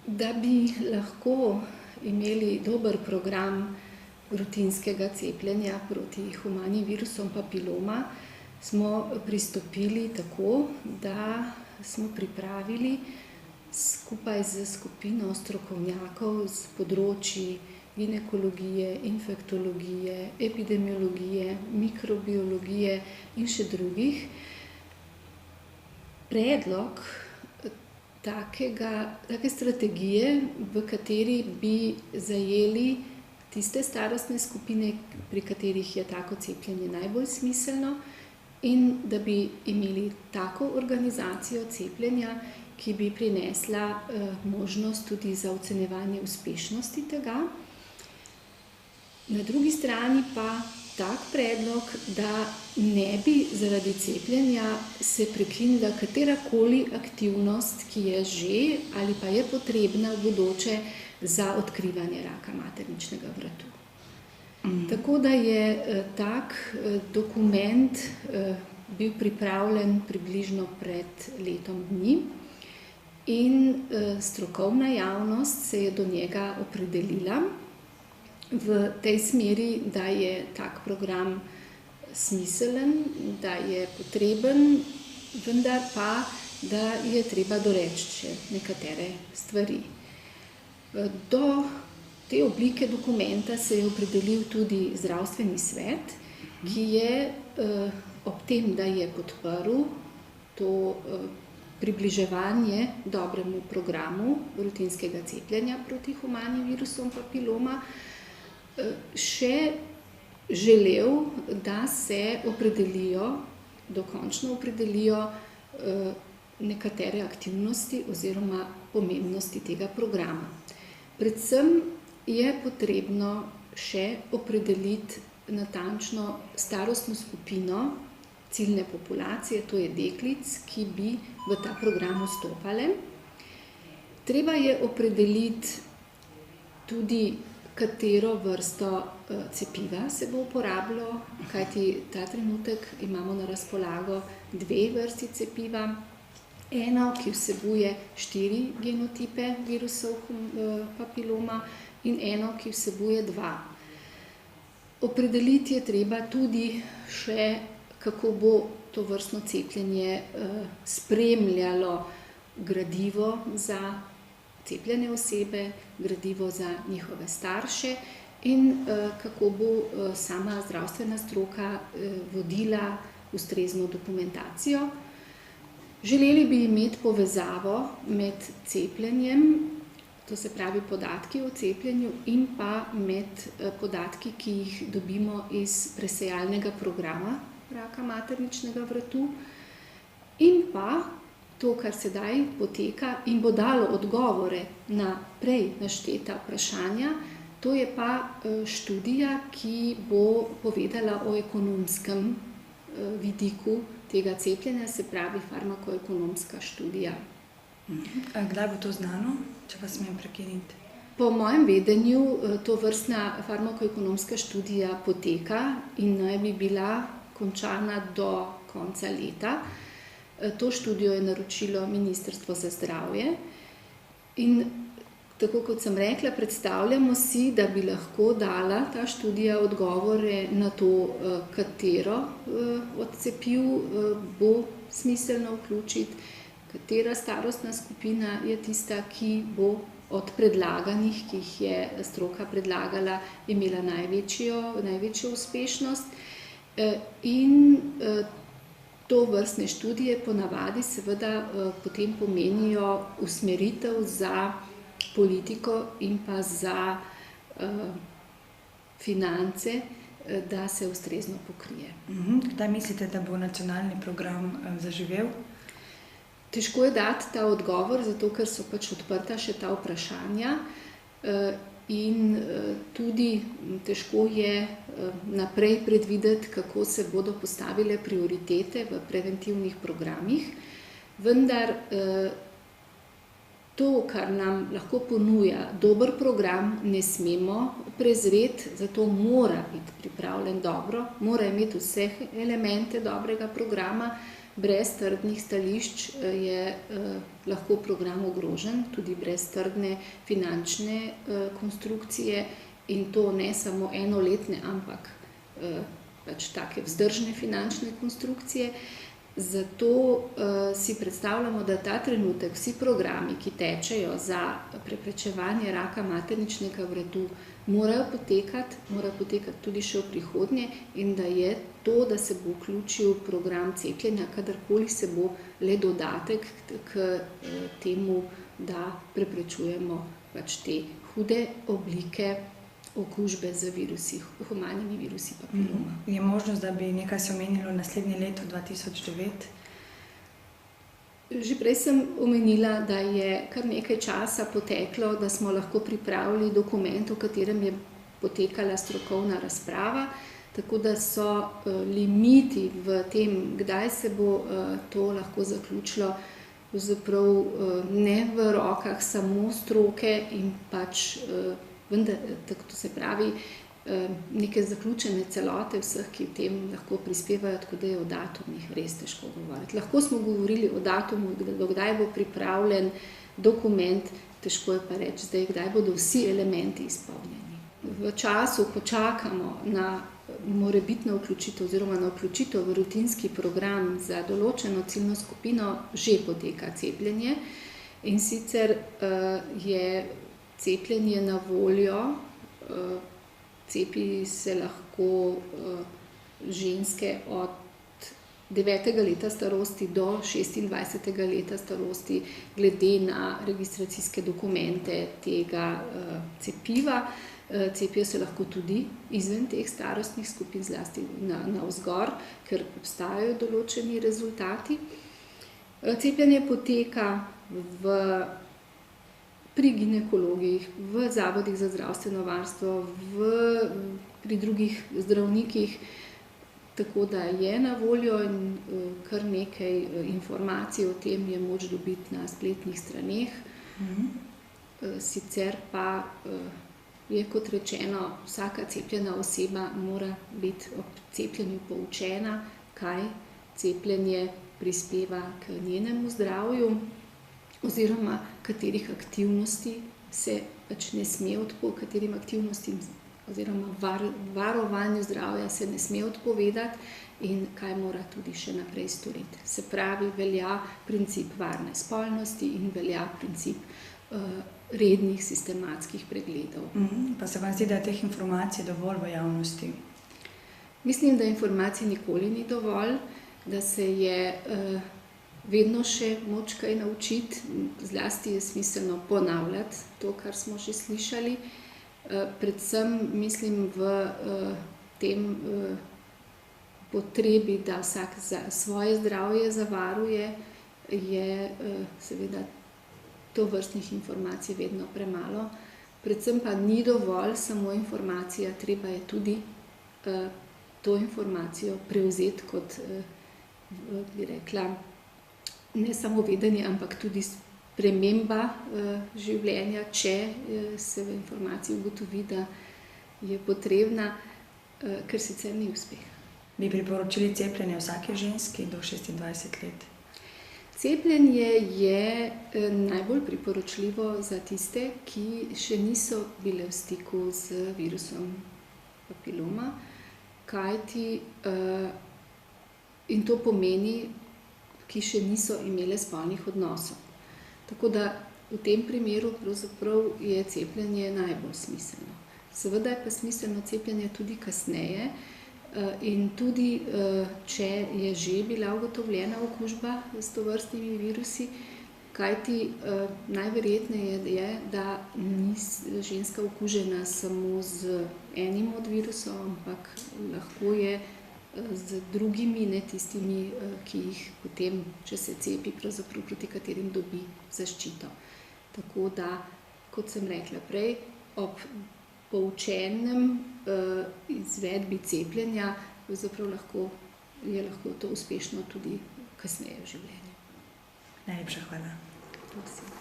Da bi lahko imeli dober program rutinskega cepljenja proti humanim virusom papiloma, smo pristopili tako, da smo pripravili skupaj s skupino strokovnjakov z področji ginekologije, infektologije, epidemiologije, mikrobiologije in še drugih predlog take strategije, v kateri bi zajeli tiste starostne skupine, pri katerih je tako cepljenje najbolj smiselno, in da bi imeli tako organizacijo cepljenja, ki bi prinesla možnost tudi za ocenjevanje uspešnosti tega. Na drugi strani pa tak predlog, da ne bi zaradi cepljenja se prekinila katerakoli aktivnost, ki je že ali pa je potrebna v bodoče za odkrivanje raka materničnega vratu. Tako da je tak dokument bil pripravljen približno pred letom dni in strokovna javnost se je do njega opredelila v tej smeri, da je tak program smiselen, da je potreben, vendar pa, da je treba doreči še nekatere stvari. Do te oblike dokumenta se je opredelil tudi zdravstveni svet, ki je ob tem, da je podprl to približevanje dobremu programu rutinskega cepljenja proti humanim virusom papiloma, še želel, da se dokončno opredelijo nekatere aktivnosti oziroma pomembnosti tega programa. Predvsem je potrebno še opredeliti natančno starostno skupino ciljne populacije, to je deklic, ki bi v ta program vstopale. Treba je opredeliti tudi, katero vrsto cepiva se bo uporabljalo, kajti ta trenutek imamo na razpolago 2 vrsti cepiva. Eno, ki vsebuje 4 genotipe virusov papiloma in eno, ki vsebuje 2. Opredeliti je treba tudi še, kako bo to vrstno cepljenje spremljalo gradivo za cepljene osebe, gradivo za njihove starše in kako bo sama zdravstvena stroka vodila ustrezno dokumentacijo. Želeli bi imeti povezavo med cepljenjem, to se pravi podatki o cepljenju, in pa med podatki, ki jih dobimo iz presejalnega programa raka materničnega vratu, in pa to, kar sedaj poteka in bo dalo odgovore na prej našteta vprašanja, to je pa študija, ki bo povedala o ekonomskem vidiku tega cepljenja, se pravi farmakoekonomska študija. Kdaj bo to znano, če vas smem prekiniti? Po mojem vedenju tovrstna farmakoekonomska študija poteka in naj bi bila končana do konca leta. To študijo je naročilo Ministrstvo za zdravje in tako kot sem rekla, predstavljamo si, da bi lahko dala ta študija odgovore na to, katero od cepiv bo smiselno vključiti, katera starostna skupina je tista, ki bo od predlaganih, ki jih je stroka predlagala, imela največjo uspešnost. In tovrstne študije ponavadi seveda potem pomenijo usmeritev za politiko in pa za finance, da se ustrezno pokrije. Kdaj mislite, da bo nacionalni program zaživel? Težko je dati ta odgovor, zato ker so pač odprta še ta vprašanja in tudi težko je naprej predvideti, kako se bodo postavile prioritete v preventivnih programih, vendar to, kar nam lahko ponuja dober program, ne smemo prezreti, zato mora biti pripravljen dobro, mora imeti vse elemente dobrega programa, Brez trdnih stališč je lahko program ogrožen, tudi brez trdne finančne konstrukcije, in to ne samo enoletne, ampak pač take vzdržne finančne konstrukcije. Zato si predstavljamo, da ta trenutek vsi programi, ki tečejo za preprečevanje raka materničnega vratu, morajo potekati tudi še v prihodnje, in da je to, da se bo vključil program cepljenja, kadarkoli se bo, le dodatek k temu, da preprečujemo pač te hude oblike okužbe z virusi, humanimi virusi papiloma. Je možnost, da bi nekaj se omenilo naslednje leto 2009? Že prej sem omenila, da je kar nekaj časa poteklo, da smo lahko pripravili dokument, v katerem je potekala strokovna razprava, tako da so limiti v tem, kdaj se bo to lahko zaključilo, pravzaprav ne v rokah samo stroke in pač vendar, to se pravi, neke zaključene celote vseh, ki v tem lahko prispevajo, tako da je o datumih res težko govoriti. Lahko smo govorili o datumu, do kdaj bo pripravljen dokument, težko je pa reči zdaj, kdaj bodo vsi elementi izpolnjeni. V času, ko čakamo na morebitno vključitev oziroma na vključitev v rutinski program za določeno ciljno skupino, že poteka cepljenje, in sicer je cepljenje na voljo, cepi se lahko ženske od 9. leta starosti do 26. leta starosti, glede na registracijske dokumente tega cepiva. Cepijo se lahko tudi izven teh starostnih skupin, zlasti navzgor, ker obstajajo določeni rezultati. Cepljenje poteka pri ginekologih, v zavodih za zdravstveno varstvo, pri drugih zdravnikih, tako da je na voljo, in kar nekaj informacij o tem je moč dobiti na spletnih straneh. Sicer pa je, kot rečeno, vsaka cepljena oseba mora biti ob cepljenju poučena, kaj cepljenje prispeva k njenemu zdravju, oziroma katerih aktivnosti se pač ne sme katerim aktivnostim oziroma varovanju zdravja se ne sme odpovedati in kaj mora tudi še naprej storiti. Se pravi, velja princip varne spolnosti in velja princip rednih sistematskih pregledov. Pa se vam zdi, da je teh informacij dovolj v javnosti? Mislim, da informacij nikoli ni dovolj, da se je vedno še moč kaj naučiti, zlasti je smiselno ponavljati to, kar smo že slišali. Predvsem mislim v tem potrebi, da vsak svoje zdravje zavaruje, je seveda tovrstnih informacij vedno premalo. Predvsem pa ni dovolj samo informacija, treba je tudi to informacijo prevzeti kot, bi rekla, ne samo vedenje, ampak tudi sprememba življenja, če se v informaciji ugotovi, da je potrebna, ker sicer ni uspeha. Bi priporočili cepljenje vsaki ženski do 26 let? Cepljenje je najbolj priporočljivo za tiste, ki še niso bile v stiku z virusom papiloma, kajti, in to pomeni, ki še niso imele spolnih odnosov. Tako da v tem primeru pravzaprav je cepljenje najbolj smiselno. Seveda je pa smiselno cepljenje tudi kasneje, in tudi, če je že bila ugotovljena okužba s tovrstnimi virusi, kajti najverjetneje je, da ni ženska okužena samo z enim od virusov, ampak lahko je z drugimi, ne tistimi, ki jih potem, če se cepi, pravzaprav proti katerim dobi zaščito. Tako da, kot sem rekla prej, ob poučenem izvedbi cepljenja pravzaprav je lahko to uspešno tudi kasneje v življenju. Najlepša hvala. Prosim.